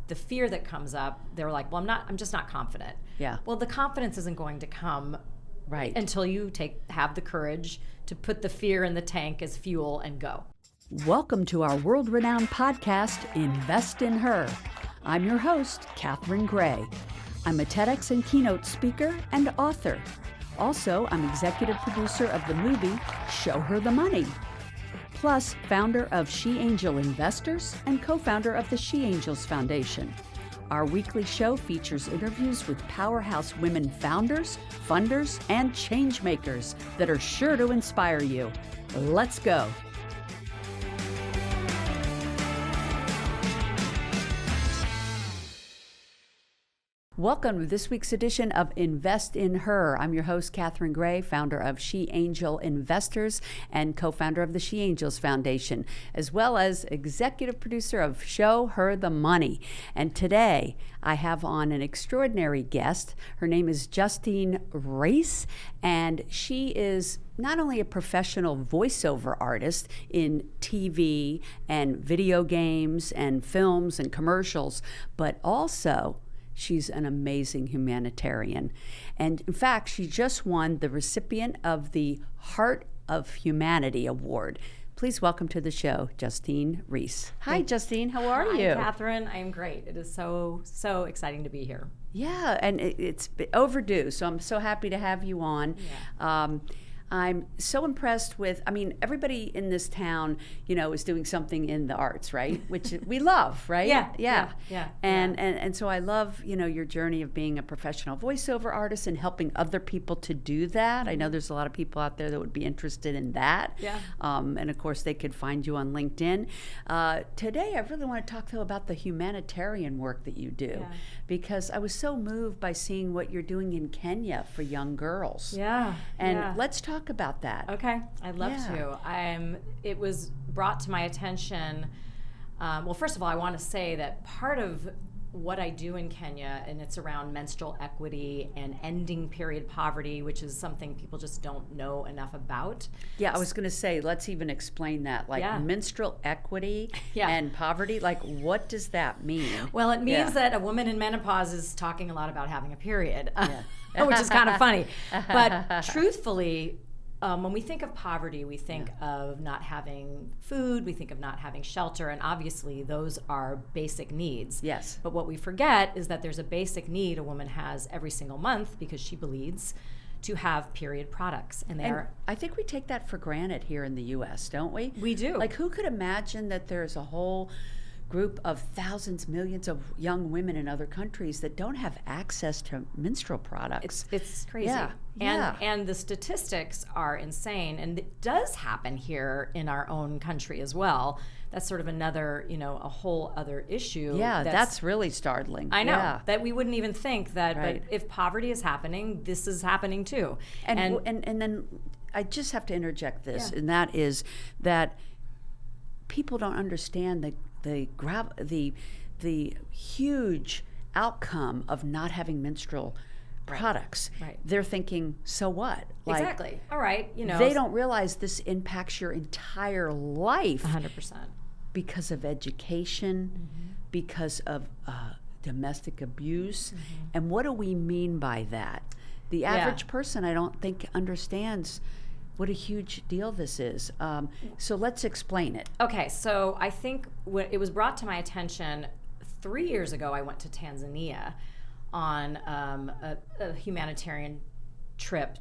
the fear that comes up, they're like, well, I'm just not confident. Yeah. Well, the confidence isn't going to come until you have the courage to put the fear in the tank as fuel and go. Welcome to our world-renowned podcast, Invest in Her. I'm your host, Catherine Gray. I'm a TEDx and keynote speaker and author. Also, I'm executive producer of the movie Show Her the Money. Plus, founder of She Angel Investors and co-founder of the She Angels Foundation. Our weekly show features interviews with powerhouse women founders, funders, and changemakers that are sure to inspire you. Let's go. Welcome to this week's edition of Invest in Her. I'm your host, Catherine Gray, founder of She Angel Investors and co-founder of the She Angels Foundation, as well as executive producer of Show Her the Money. And today I have on an extraordinary guest. Her name is Justine Reiss, and she is not only a professional voiceover artist in TV and video games and films and commercials, but also she's an amazing humanitarian. And in fact, she just won the recipient of the Heart of Humanity Award. Please welcome to the show, Justine Reiss. Hi, Justine. How are you? Hi, Catherine. I am great. It is so exciting to be here. Yeah, and it's overdue, so I'm so happy to have you on. Yeah. I'm so impressed with, everybody in this town, is doing something in the arts, right? Which we love, right? Yeah. And so I love, your journey of being a professional voiceover artist and helping other people to do that. Mm-hmm. I know there's a lot of people out there that would be interested in that. Yeah. And of course, they could find you on LinkedIn. Today, I really want to talk, though, about the humanitarian work that you do, because I was so moved by seeing what you're doing in Kenya for young girls. Yeah. And let's talk about that. Okay, I'd love to. It was brought to my attention. Well, first of all, I want to say that part of what I do in Kenya, and it's around menstrual equity and ending period poverty, which is something people just don't know enough about. Yeah, I was going to say, let's even explain that. Menstrual equity and poverty, what does that mean? Well, it means that a woman in menopause is talking a lot about having a period, which is kind of funny. But truthfully, when we think of poverty, we think of not having food, we think of not having shelter, and obviously those are basic needs. Yes. But what we forget is that there's a basic need a woman has every single month because she bleeds to have period products. And I think we take that for granted here in the U.S., don't we? We do. Who could imagine that there's a whole group of thousands, millions of young women in other countries that don't have access to menstrual products? It's crazy. And the statistics are insane, and it does happen here in our own country as well. That's sort of another, a whole other issue. Yeah, that's really startling. I know, that we wouldn't even think that, but if poverty is happening, this is happening too. And then I just have to interject this, and that is that people don't understand the huge outcome of not having menstrual products. Right. They're thinking, so what? Exactly. All right. They don't realize this impacts your entire life. 100%. Because of education, because of domestic abuse. Mm-hmm. And what do we mean by that? The average person, I don't think, understands what a huge deal this is. So let's explain it. Okay, so I think when it was brought to my attention 3 years ago, I went to Tanzania on a humanitarian trip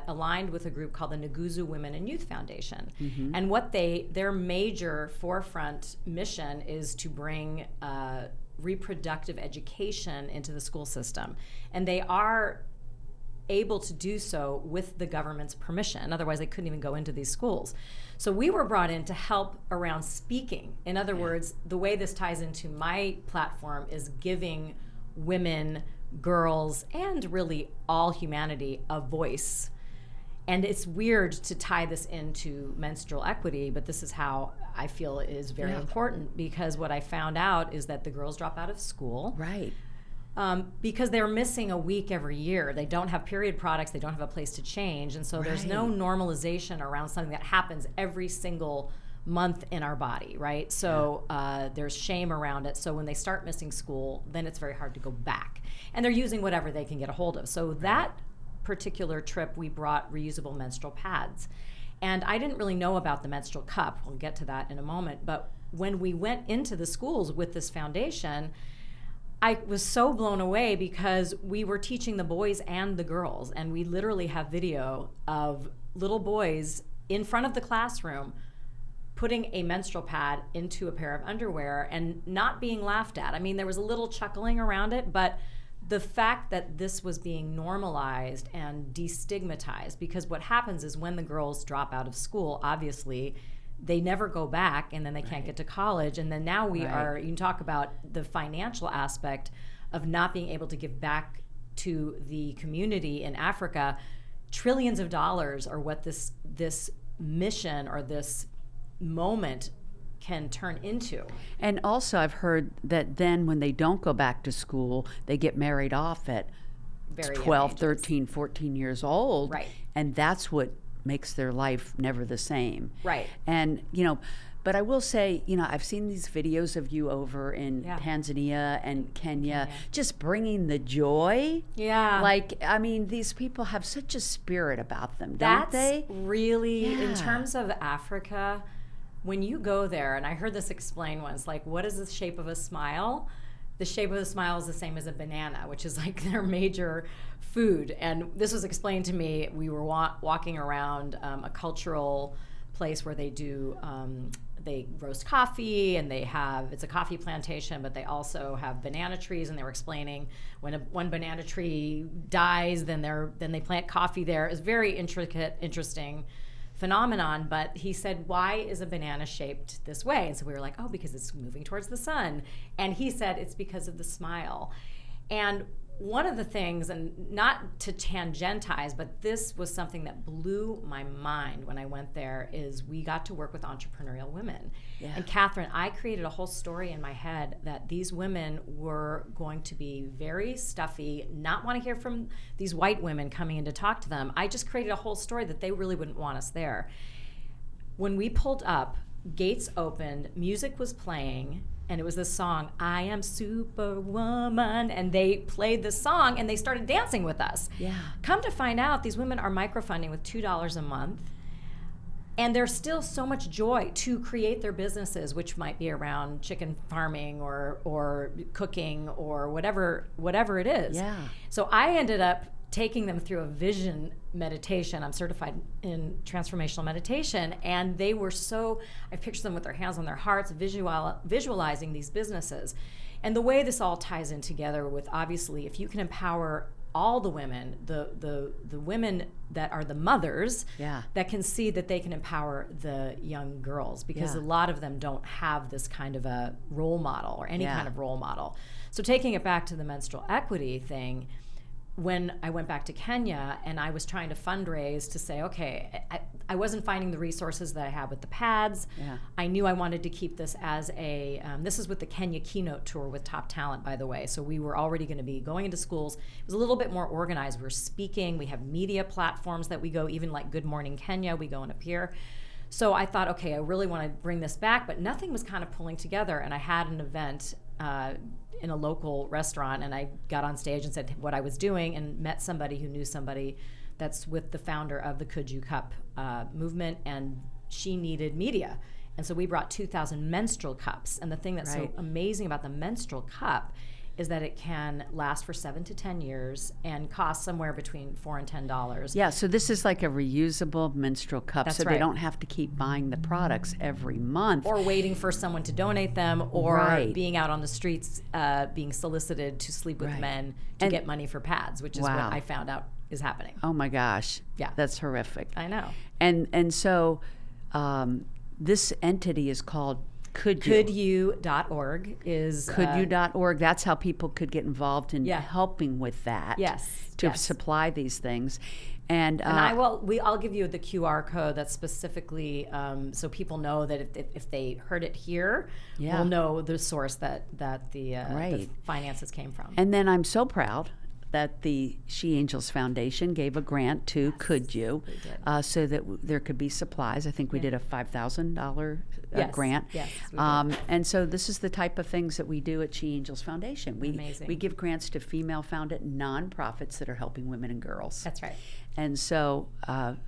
aligned with a group called the Nguzo Women Youth Foundation. Mm-hmm. And what their major forefront mission is to bring reproductive education into the school system. And they are able to do so with the government's permission. Otherwise, they couldn't even go into these schools. So we were brought in to help around speaking. In other words, the way this ties into my platform is giving women, girls, and really all humanity a voice. And it's weird to tie this into menstrual equity, but this is how I feel it is very important, because what I found out is that the girls drop out of school. Right. Because they're missing a week every year. They don't have period products, they don't have a place to change, and so there's no normalization around something that happens every single month in our body, right? So there's shame around it. So when they start missing school, then it's very hard to go back. And they're using whatever they can get a hold of. So that particular trip, we brought reusable menstrual pads. And I didn't really know about the menstrual cup. We'll get to that in a moment. But when we went into the schools with this foundation, I was so blown away because we were teaching the boys and the girls. And we literally have video of little boys in front of the classroom putting a menstrual pad into a pair of underwear and not being laughed at. I mean, there was a little chuckling around it, but the fact that this was being normalized and destigmatized, because what happens is when the girls drop out of school, obviously, they never go back, and then they can't get to college. And then now we are, you can talk about the financial aspect of not being able to give back to the community in Africa. Trillions of dollars are what this mission or this moment can turn into. And also I've heard that then when they don't go back to school, they get married off at Very 12, young ages. 13, 14 years old. Right. And that's what makes their life never the same. Right. And, but I will say, I've seen these videos of you over in Tanzania and Kenya, just bringing the joy. Yeah. Like, I mean, these people have such a spirit about them, don't they? That's really, in terms of Africa, when you go there, and I heard this explained once, like, what is the shape of a smile? The shape of the smile is the same as a banana, which is like their major food. And this was explained to me. We were walking around a cultural place where they do, they roast coffee, and it's a coffee plantation, but they also have banana trees. And they were explaining when one banana tree dies, then they plant coffee there. It's very intricate, interesting phenomenon. But he said, why is a banana shaped this way? And so we were like, oh, because it's moving towards the sun. And he said it's because of the smile. And one of the things, and not to tangentize, but this was something that blew my mind when I went there, is we got to work with entrepreneurial women. Yeah. And Catherine, I created a whole story in my head that these women were going to be very stuffy, not want to hear from these white women coming in to talk to them. I just created a whole story that they really wouldn't want us there. When we pulled up, gates opened, music was playing, and it was this song, I Am Superwoman, and they played this song and they started dancing with us. Yeah. Come to find out, these women are microfunding with $2 a month, and there's still so much joy to create their businesses, which might be around chicken farming or cooking or whatever it is. Yeah. So I ended up taking them through a vision meditation. I'm certified in transformational meditation, and they were I pictured them with their hands on their hearts, visualizing these businesses. And the way this all ties in together with, obviously, if you can empower all the women, the women that are the mothers, that can see that they can empower the young girls, because a lot of them don't have this kind of a role model or any kind of role model. So taking it back to the menstrual equity thing, when I went back to Kenya and I was trying to fundraise to say, okay, I wasn't finding the resources that I had with the pads. Yeah. I knew I wanted to keep this as this is with the Kenya keynote tour with top talent, by the way. So we were already going to be going into schools. It was a little bit more organized. We're speaking. We have media platforms that we go, even like Good Morning Kenya, we go and appear. So I thought, okay, I really want to bring this back, but nothing was kind of pulling together. And I had an event in a local restaurant, and I got on stage and said what I was doing, and met somebody who knew somebody that's with the founder of the CouldYou Cup movement, and she needed media. And so we brought 2,000 menstrual cups. And the thing that's so amazing about the menstrual cup is that it can last for 7 to 10 years and cost somewhere between $4 and $10. Yeah, so this is like a reusable menstrual cup, That's so they don't have to keep buying the products every month. Or waiting for someone to donate them, or being out on the streets being solicited to sleep with men to get money for pads, which is what I found out is happening. Oh my gosh. Yeah. That's horrific. I know. And so this entity is called CouldYou. CouldYou.org is CouldYou.org. That's how people could get involved in helping with that. Yes. To supply these things. And I'll give you the QR code that's specifically so people know that if they heard it here, we'll know the source that the finances came from. And then I'm so proud that the She Angels Foundation gave a grant to CouldYou, so that there could be supplies. I think we did a $5,000 grant. Yes, we did. And so this is the type of things that we do at She Angels Foundation. Amazing. We give grants to female-founded nonprofits that are helping women and girls. That's right. And so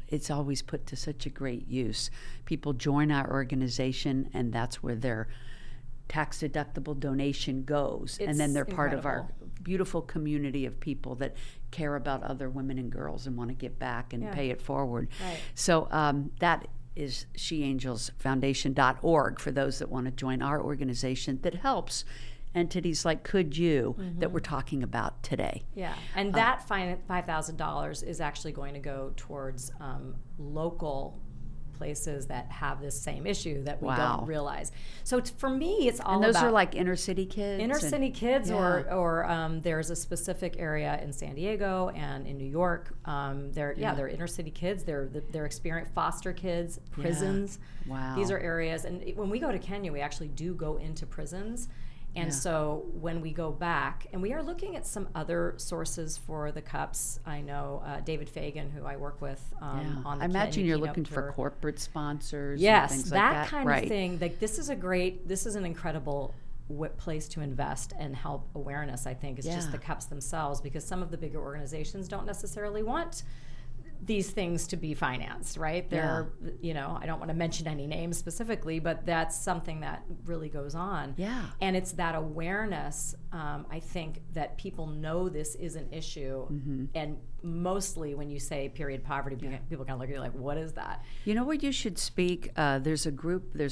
it's always put to such a great use. People join our organization, and that's where their tax-deductible donation goes. And then they're part of our beautiful community of people that care about other women and girls and want to give back and pay it forward. Right. So that is sheangelsfoundation.org for those that want to join our organization that helps entities like CouldYou that we're talking about today. Yeah, and that $5,000 is actually going to go towards local places that have this same issue that we don't realize. So for me, it's all about... And those are like inner city kids? Inner city kids, or there's a specific area in San Diego and in New York. They're inner city kids. They're experienced foster kids, prisons. Yeah. Wow. These are areas, and when we go to Kenya, we actually do go into prisons. And so when we go back, and we are looking at some other sources for the cups. I know David Fagan, who I work with on the I imagine you're looking tour. For corporate sponsors. Yes, and things that like that kind of thing. Like this is an incredible place to invest and help awareness. I think is just the cups themselves, because some of the bigger organizations don't necessarily want these things to be financed, right? They're, I don't want to mention any names specifically, but that's something that really goes on. Yeah. And it's that awareness, I think, that people know this is an issue. And mostly when you say period poverty, people kind of look at you like, what is that? You know where you should speak? There's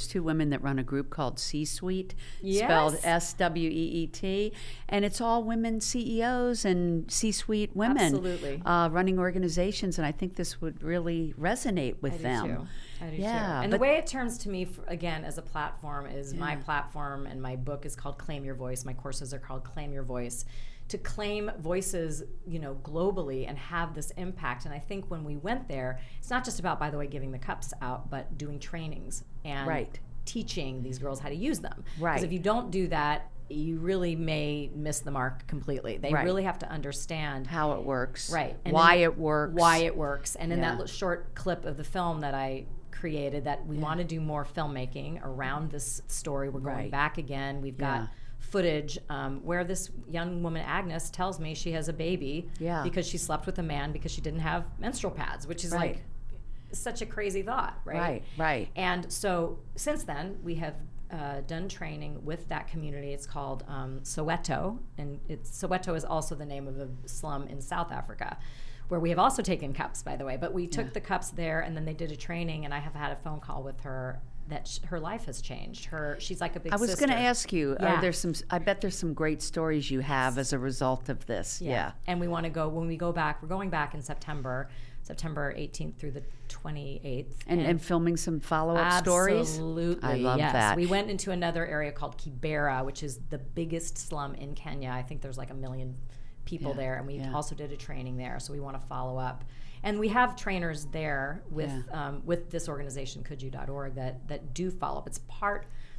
two women that run a group called C-Suite, spelled SWEET, and it's all women CEOs and C-suite women. Absolutely. Running organizations, and I think this would really resonate with them. I do too. And the way it turns to me, again, as a platform is my platform, and my book is called Claim Your Voice. My courses are called Claim Your Voice. To claim voices, globally and have this impact. And I think when we went there, it's not just about, by the way, giving the cups out, but doing trainings and teaching these girls how to use them. Right. Because if you don't do that, you really may miss the mark completely. They really have to understand how it works. Right. And why it works. And in that short clip of the film that I created, that we want to do more filmmaking around this story. We're going back again. We've got footage where this young woman, Agnes, tells me she has a baby because she slept with a man because she didn't have menstrual pads, which is like such a crazy thought, right? Right. And so since then, we have done training with that community. It's called Soweto, and Soweto is also the name of a slum in South Africa, where we have also taken cups, by the way. But we took the cups there, and then they did a training, and I have had a phone call with her that her life has changed. She's like a big sister. I was going to ask you, are there I bet there's some great stories you have as a result of this. Yeah. And we want to go, when we go back, we're going back in September 18th through the 28th. And filming some follow-up stories? Absolutely. I love that. We went into another area called Kibera, which is the biggest slum in Kenya. I think there's like 1 million people there, and we also did a training there, so we want to follow up. And we have trainers there with this organization, CouldYou.org, that do follow up. It's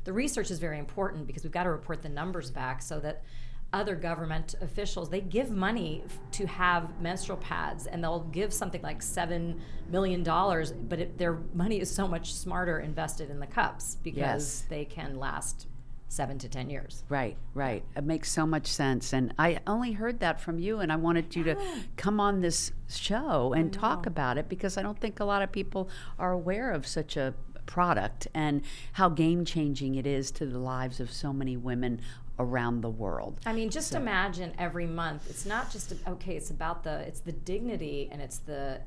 the research is very important because we've got to report the numbers back so that other government officials, they give money to have menstrual pads, and they'll give something like $7 million, but their money is so much smarter invested in the cups because they can last 7 to 10 years. Right. It makes so much sense. And I only heard that from you, and I wanted you to come on this show and talk about it, because I don't think a lot of people are aware of such a product and how game-changing it is to the lives of so many women around the world. I mean, just imagine every month. It's not just it's the dignity, and it's the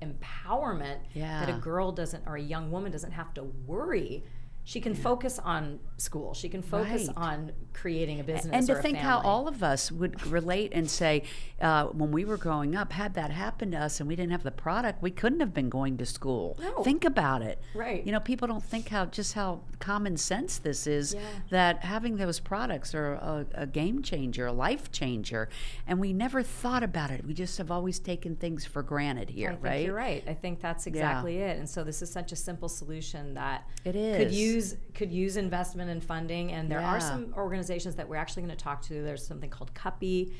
empowerment that a girl doesn't, or a young woman doesn't have to worry. She can focus on school. She can focus on creating a business. And to or think a how family. all of us would relate and say, when we were growing up, had that happened to us and we didn't have the product, we couldn't have been going to school. No. Think about it. Right. People don't think how common sense this is, that having those products are a game changer, a life changer. And we never thought about it. We just have always taken things for granted here, I think you're right. I think that's exactly it. And so this is such a simple solution that it is. Could use investment and funding, and there are some organizations that we're actually going to talk to. There's something called CUPPY,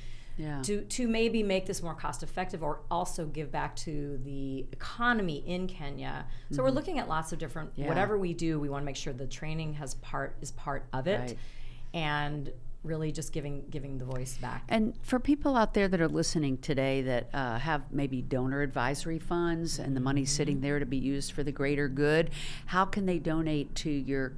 to maybe make this more cost effective or also give back to the economy in Kenya. So we're looking at lots of different, whatever we do, we want to make sure the training is part of it, and really just giving the voice back. And for people out there that are listening today that have maybe donor advisory funds and the money's sitting there to be used for the greater good, how can they donate to your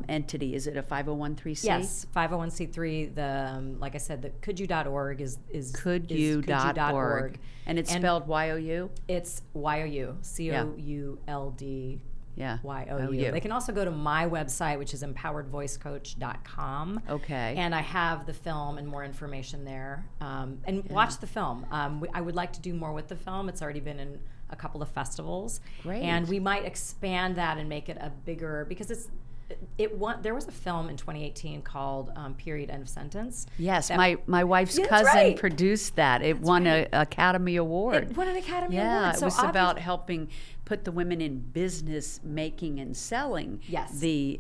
entity? Is it a 501(c)(3)? Yes, 501(c)(3). The like I said, the CouldYou.org is CouldYou.org. And it's spelled Y-O-U? It's Y-O-U, COULD. Yeah. Y-O-U. They can also go to my website, which is empoweredvoicecoach.com. Okay. And I have the film and more information there. And watch the film. I would like to do more with the film. It's already been in a couple of festivals. Great. And we might expand that and make it a bigger, because there was a film in 2018 called Period End of Sentence. Yes, my wife's cousin produced that. It won an Academy Award. It won an Academy Award. Yeah, it was about helping put the women in business making and selling the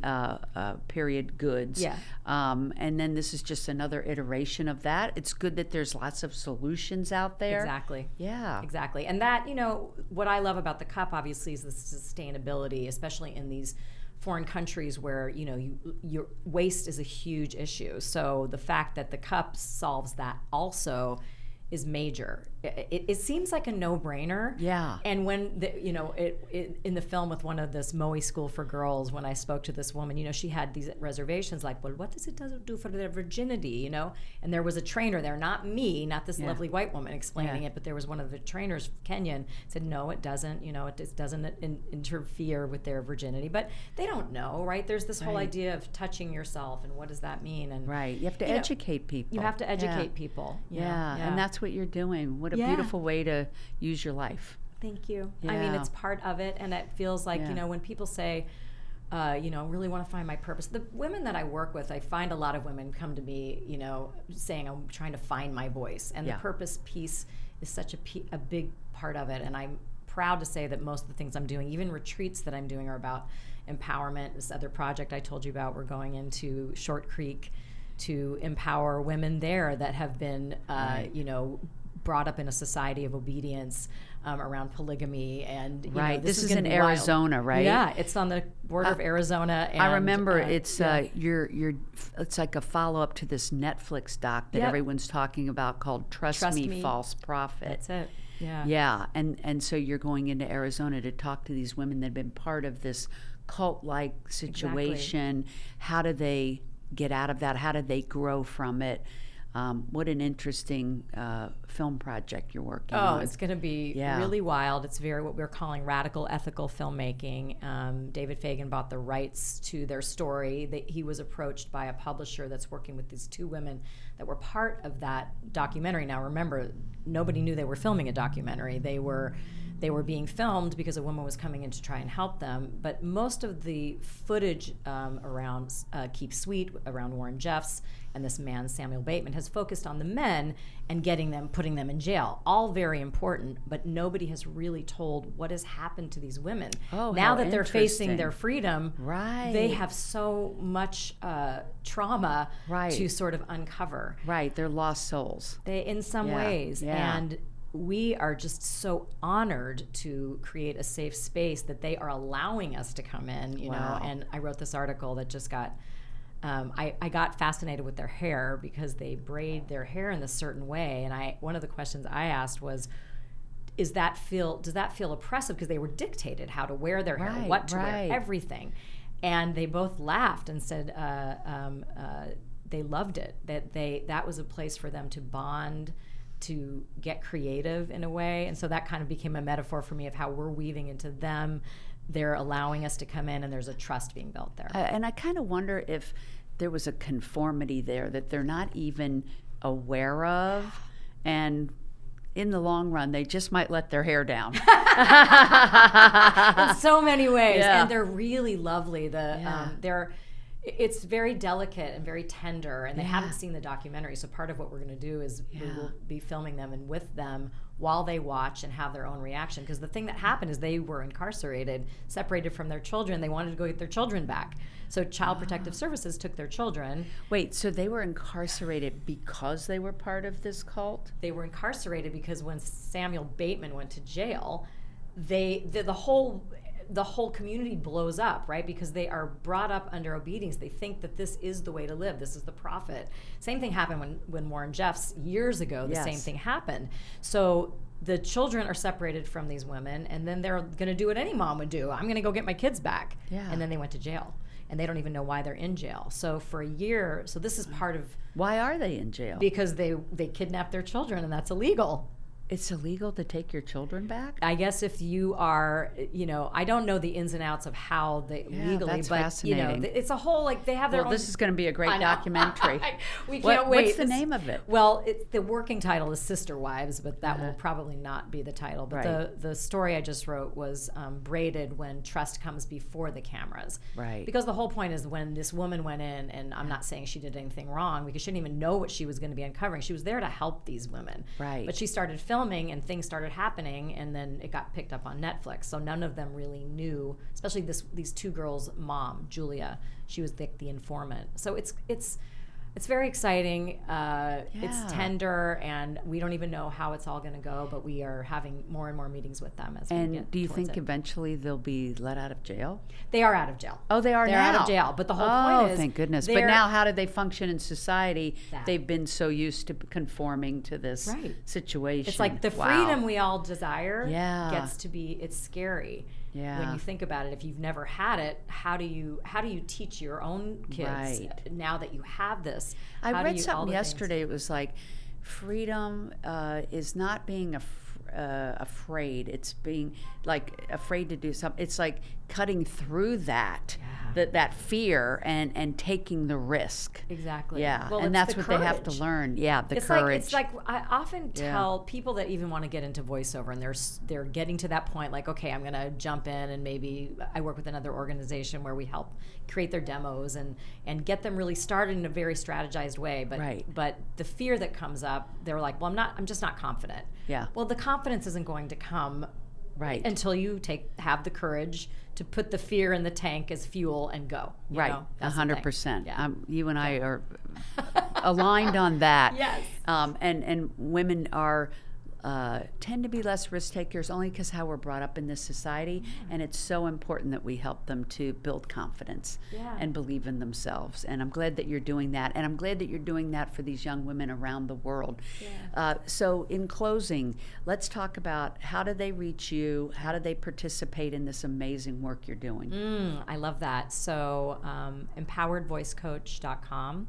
period goods. Yeah. And then this is just another iteration of that. It's good that there's lots of solutions out there. Exactly. Yeah. Exactly. And that, what I love about the cup, obviously, is the sustainability, especially in these foreign countries where your waste is a huge issue. So the fact that the cup solves that also is major. It seems like a no-brainer. Yeah. And when in the film with one of this Moe School for Girls, when I spoke to this woman, she had these reservations like, well, what does it do for their virginity, And there was a trainer there, not me, not this lovely white woman explaining it, but there was one of the trainers, Kenyan, said, no, it doesn't, it doesn't interfere with their virginity. But they don't know, right? There's this whole idea of touching yourself, and what does that mean? And you have to educate people. You have to educate people. And that's what you're doing. What a beautiful way to use your life. Thank you. Yeah. I mean, it's part of it, and it feels like, when people say, really want to find my purpose. The women that I work with, I find a lot of women come to me, saying, I'm trying to find my voice. And the purpose piece is such a big part of it. And I'm proud to say that most of the things I'm doing, even retreats that I'm doing, are about empowerment. This other project I told you about, we're going into Short Creek to empower women there that have been, brought up in a society of obedience around polygamy. And this is in Arizona, right? Yeah, it's on the border of Arizona. And, I remember it's it's like a follow up to this Netflix doc that everyone's talking about called Trust Me, False Prophet. That's it. Yeah. Yeah, and so you're going into Arizona to talk to these women that have been part of this cult-like situation. Exactly. How do they get out of that? How do they grow from it? What an interesting film project you're working on. Oh, it's going to be really wild. It's what we're calling radical ethical filmmaking. David Fagan bought the rights to their story. He was approached by a publisher that's working with these two women that were part of that documentary. Now, remember, nobody knew they were filming a documentary. They were being filmed because a woman was coming in to try and help them. But most of the footage around Keep Sweet, around Warren Jeffs, and this man, Samuel Bateman, has focused on the men and putting them in jail. All very important, but nobody has really told what has happened to these women. Oh, now that they're facing their freedom, they have so much trauma to sort of uncover. Right, they're lost souls. In some ways. Yeah. And we are just so honored to create a safe space that they are allowing us to come in, you know. And I wrote this article that just got, I got fascinated with their hair because they braid their hair in this certain way. And one of the questions I asked was, does that feel oppressive? Because they were dictated how to wear their hair, what to wear, everything. And they both laughed and said they loved it, that was a place for them to bond, to get creative in a way. And so that kind of became a metaphor for me of how we're weaving into them. They're allowing us to come in, and there's a trust being built there. And I kind of wonder if there was a conformity there that they're not even aware of, and in the long run, they just might let their hair down. In so many ways. And they're really lovely. It's very delicate and very tender, and they Yeah. haven't seen the documentary. So part of what we're going to do is we will be filming them and with them while they watch and have their own reaction. Because the thing that happened is they were incarcerated, separated from their children. They wanted to go get their children back. So Child Protective Services took their children. Wait, so they were incarcerated because they were part of this cult? They were incarcerated because when Samuel Bateman went to jail, the whole community blows up, right? Because they are brought up under obedience. They think that this is the way to live. This is the prophet. Same thing happened when Warren Jeffs years ago. The same thing happened. So the children are separated from these women, and then they're going to do what any mom would do. I'm going to go get my kids back. Yeah. And then they went to jail, and they don't even know why they're in jail. So for a year, so this is part of Why are they in jail? because they kidnapped their children, and that's illegal. It's illegal to take your children back? I guess if you are, I don't know the ins and outs of how they legally, that's but fascinating. It's a whole they have their own. This is going to be a great documentary. We can't wait. What's the name of it? Well, the working title is Sister Wives, but that will probably not be the title. But the story I just wrote was braided when trust comes before the cameras. Right. Because the whole point is when this woman went in, and I'm not saying she did anything wrong because she didn't even know what she was going to be uncovering. She was there to help these women. Right. But she started filming and things started happening, and then it got picked up on Netflix. So none of them really knew, especially these two girls' mom, Julia. She was the informant. So it's very exciting. It's tender, and we don't even know how it's all going to go, but we are having more and more meetings with them as we get And do you towards think it. eventually they'll be let out of jail? They are out of jail. Oh, they are They're now? out of jail. But the whole point is... thank goodness. But now how do they function in society? They've been so used to conforming to this situation. It's like the freedom we all desire Yeah. it's scary. Yeah. When you think about it, if you've never had it, how do you teach your own kids now that you have this? I read something yesterday. It was like freedom is not being afraid. It's being like afraid to do something. It's like cutting through that fear and taking the risk. Exactly. Yeah. Well, and that's what they have to learn. Yeah, the courage. It's like I often tell people that even want to get into voiceover, and they're getting to that point, like, okay, I'm going to jump in, and maybe I work with another organization where we help create their demos and get them really started in a very strategized way. But the fear that comes up, they're like, well, I'm just not confident. Yeah. Well, the confidence isn't going to come until you have the courage to put the fear in the tank as fuel and go. You know? 100%. Yeah. You and I are aligned on that. Yes. And women are tend to be less risk takers only because how we're brought up in this society, and it's so important that we help them to build confidence and believe in themselves. And I'm glad that you're doing that, and I'm glad that you're doing that for these young women around the world. So in closing, let's talk about how do they reach you, how do they participate in this amazing work you're doing? I love that. So empoweredvoicecoach.com.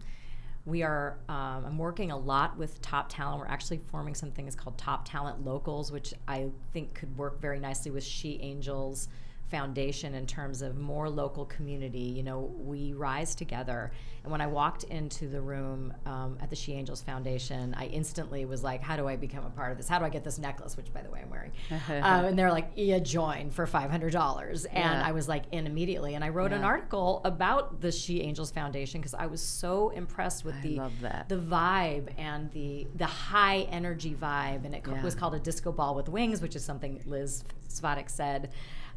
We are, I'm working a lot with top talent. We're actually forming something that's called Top Talent Locals, which I think could work very nicely with She Angels Foundation in terms of more local community. We rise together. And when I walked into the room at the She Angels Foundation, I instantly was like, how do I become a part of this? How do I get this necklace, which, by the way, I'm wearing? And they're like, join for $500. And I was like, in immediately. And I wrote an article about the She Angels Foundation because I was so impressed with the vibe and the high energy vibe. And it was called a disco ball with wings, which is something Liz Svatek said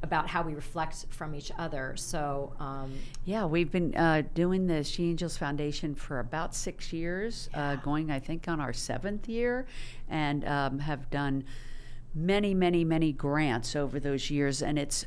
about how we reflect from each other. So we've been doing the She Angels Foundation for about 6 years, going I think on our 7th year, and have done many grants over those years. And it's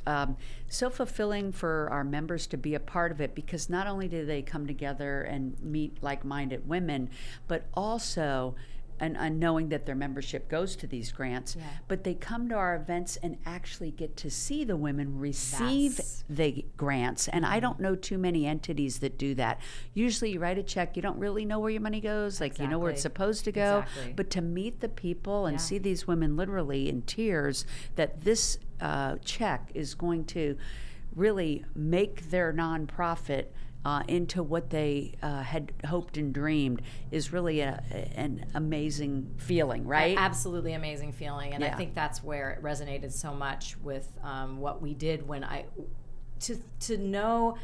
so fulfilling for our members to be a part of it, because not only do they come together and meet like-minded women, but also and knowing that their membership goes to these grants, but they come to our events and actually get to see the women receive the grants. And I don't know too many entities that do that. Usually you write a check, you don't really know where your money goes, like you know where it's supposed to go, but to meet the people and see these women literally in tears that this check is going to really make their nonprofit into what they had hoped and dreamed is really an amazing feeling, right? Absolutely amazing feeling. And I think that's where it resonated so much with what we did when to know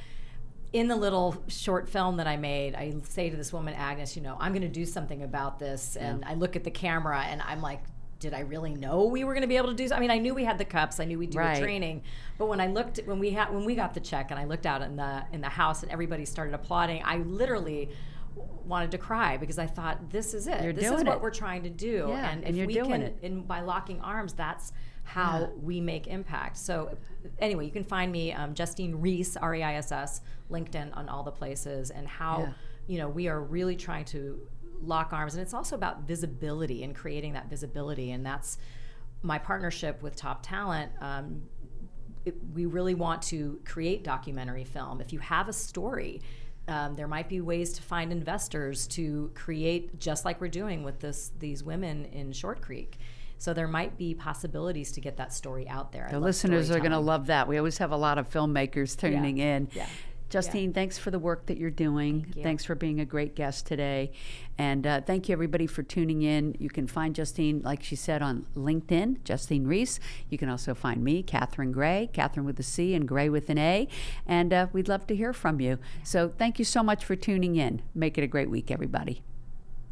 in the little short film that I made, I say to this woman, Agnes, I'm going to do something about this. And I look at the camera and I'm like, did I really know we were going to be able to do so? I mean, I knew we had the cups. I knew we'd do a training. But when we got the check and I looked out in the house and everybody started applauding, I literally wanted to cry because I thought, this is it. This is what we're trying to do. Yeah, and you're doing it. And by locking arms, that's how we make impact. So anyway, you can find me, Justine Reiss, R-E-I-S-S, LinkedIn, on all the places, and how we are really trying to lock arms. And it's also about visibility and creating that visibility. And that's my partnership with Top Talent. We really want to create documentary film. If you have a story, there might be ways to find investors to create, just like we're doing with these women in Short Creek. So there might be possibilities to get that story out there. The listeners are going to love that. We always have a lot of filmmakers tuning in. Yeah. Justine, thanks for the work that you're doing. Thank you. Thanks for being a great guest today. And thank you, everybody, for tuning in. You can find Justine, like she said, on LinkedIn, Justine Reiss. You can also find me, Catherine Gray, Catherine with a C and Gray with an A. And we'd love to hear from you. So thank you so much for tuning in. Make it a great week, everybody.